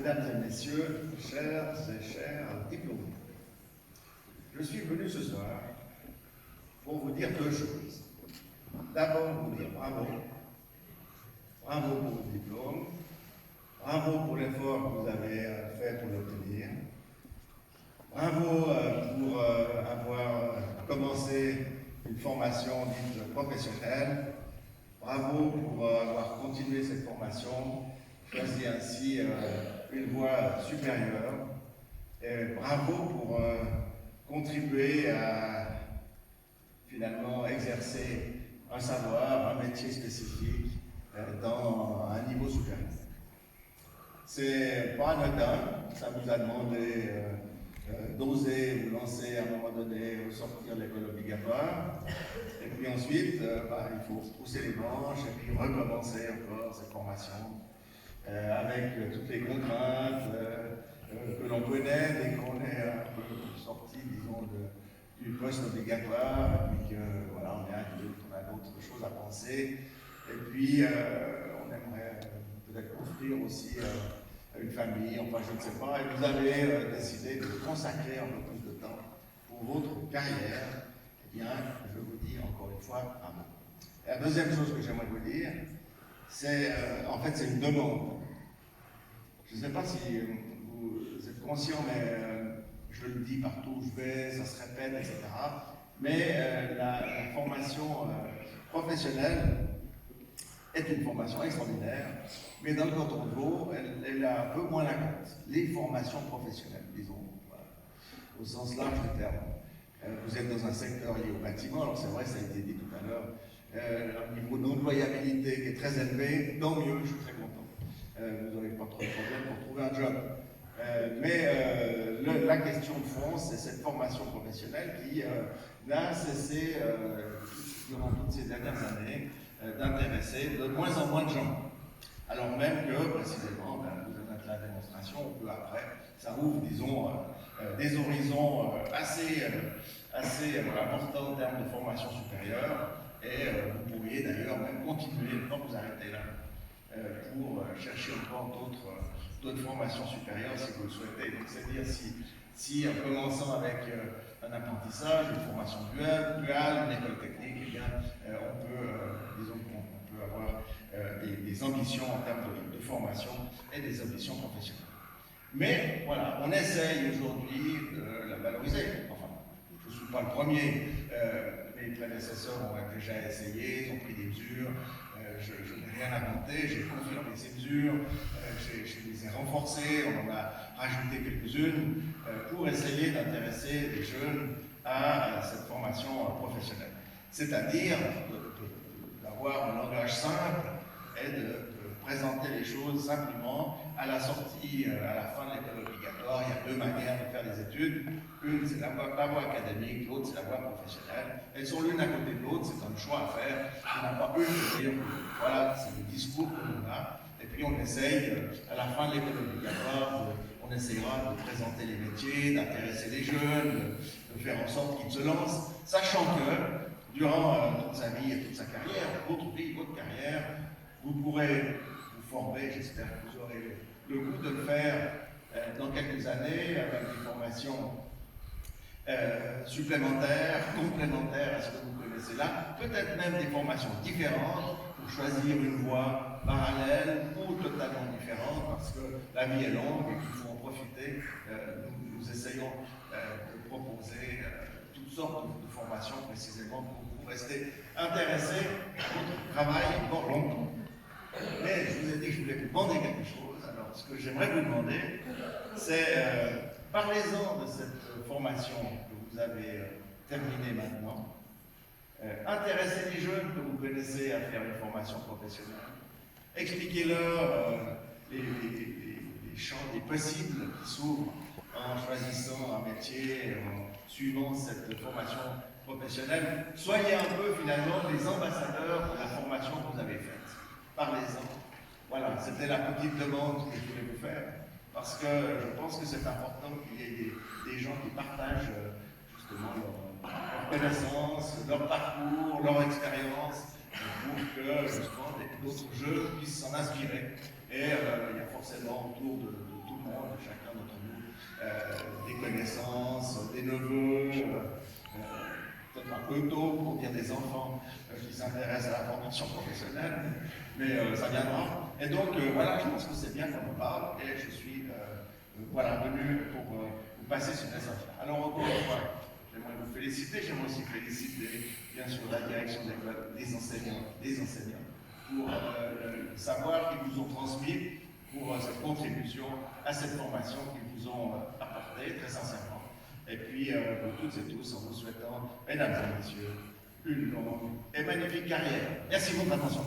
Mesdames et messieurs, chers et chers diplômés, je suis venu ce soir pour vous dire deux choses. D'abord, vous dire bravo. Bravo pour votre diplôme. Bravo pour l'effort que vous avez fait pour l'obtenir. Bravo pour avoir commencé une formation dite professionnelle. Bravo pour avoir continué cette formation, choisi ainsi une voie supérieure. Et bravo pour contribuer à finalement exercer un savoir, un métier spécifique dans un niveau supérieur. C'est pas anodin, ça vous a demandé d'oser vous lancer à un moment donné au sortir de l'école obligatoire. Et puis ensuite, il faut pousser les manches et puis recommencer encore cette formation avec toutes les contraintes que l'on connaît dès qu'on est un peu sorti, disons, du poste obligatoire, et puis que voilà, on a d'autres choses à penser. Et puis, on aimerait peut-être construire aussi une famille, enfin je ne sais pas, et vous avez décidé de consacrer un peu plus de temps pour votre carrière. Eh bien, je vous dis encore une fois un mot. La deuxième chose que j'aimerais vous dire, c'est en fait c'est une demande. Je ne sais pas si vous êtes conscient, mais je le dis partout où je vais, ça se répète, etc. Mais la formation professionnelle est une formation extraordinaire, mais dans le canton de Vaud, elle a un peu moins la cote. Les formations professionnelles, disons, voilà, au sens large du terme. Vous êtes dans un secteur lié au bâtiment, alors c'est vrai, ça a été dit tout à l'heure, un niveau d'employabilité qui est très élevé, tant mieux, je suis très content. Vous n'aurez pas trop de problème pour trouver un job. Mais la question de fond, c'est cette formation professionnelle qui n'a cessé, durant toutes ces dernières années, d'intéresser de moins en moins de gens. Alors même que, précisément, vous en êtes la démonstration, on peut après, ça ouvre, disons, des horizons assez importants en termes de formation supérieure, et vous pourriez d'ailleurs même continuer, quand vous arrêtez là, pour chercher encore d'autres formations supérieures si vous le souhaitez. Donc c'est-à-dire si en commençant avec un apprentissage, une formation duale, une école technique, eh bien, on peut avoir des ambitions en termes de formation et des ambitions professionnelles. Mais voilà, on essaye aujourd'hui de la valoriser. Enfin, je ne suis pas le premier. Mes prédécesseurs ont déjà essayé, ils ont pris des mesures. Je n'ai rien inventé, j'ai confirmé ces mesures, je les ai renforcées, on en a rajouté quelques-unes pour essayer d'intéresser les jeunes à cette formation professionnelle. C'est-à-dire d'avoir un langage simple et de présenter les choses simplement à la sortie, à la fin de l'école obligatoire. Il y a deux manières de faire des études. Une, c'est la voie académique, l'autre, c'est la voie professionnelle. Elles sont l'une à côté de l'autre, c'est un choix à faire. Il n'y en a pas une de dire, voilà, c'est le discours que l'on a. Et puis on essaye, à la fin de l'école obligatoire, on essayera de présenter les métiers, d'intéresser les jeunes, de faire en sorte qu'ils se lancent, sachant que durant toute sa vie et toute sa carrière, votre vie, votre carrière, vous pourrez vous former, j'espère que vous aurez le goût de le faire dans quelques années avec des formations supplémentaires, complémentaires à ce que vous connaissez là, peut-être même des formations différentes pour choisir une voie parallèle ou totalement différente parce que la vie est longue et qu'il faut en profiter. Nous essayons de proposer toutes sortes de formations précisément pour vous rester intéressés à votre travail encore longtemps. Mais je vous ai dit que je voulais vous demander quelque chose. Alors, ce que j'aimerais vous demander, c'est parlez-en de cette formation que vous avez terminée maintenant. Intéressez les jeunes que vous connaissez à faire une formation professionnelle. Expliquez-leur les champs des possibles qui s'ouvrent en choisissant un métier, en suivant cette formation professionnelle. Soyez un peu finalement les ambassadeurs de la formation que vous avez faite. Parlez-en. Voilà, c'était la petite demande que je voulais vous faire, parce que je pense que c'est important qu'il y ait des gens qui partagent justement leur connaissance, leur parcours, leur expérience, pour que justement d'autres jeunes puissent s'en inspirer. Et il y a forcément autour de tout le monde, chacun d'entre nous, des connaissances, des neveux, peut-être un peu tôt pour dire des enfants qui s'intéressent à la formation professionnelle, mais ça viendra. Et donc voilà, je pense que c'est bien qu'on en parle et je suis voilà, venu pour vous passer ce message. Alors encore une fois, j'aimerais vous féliciter, j'aimerais aussi féliciter bien sûr la direction de l'école, des enseignants pour le savoir qu'ils vous ont transmis, pour cette contribution à cette formation qu'ils vous ont apportée très sincèrement. Et puis pour toutes et tous, en vous souhaitant, mesdames et messieurs, une longue et magnifique carrière. Merci de votre attention.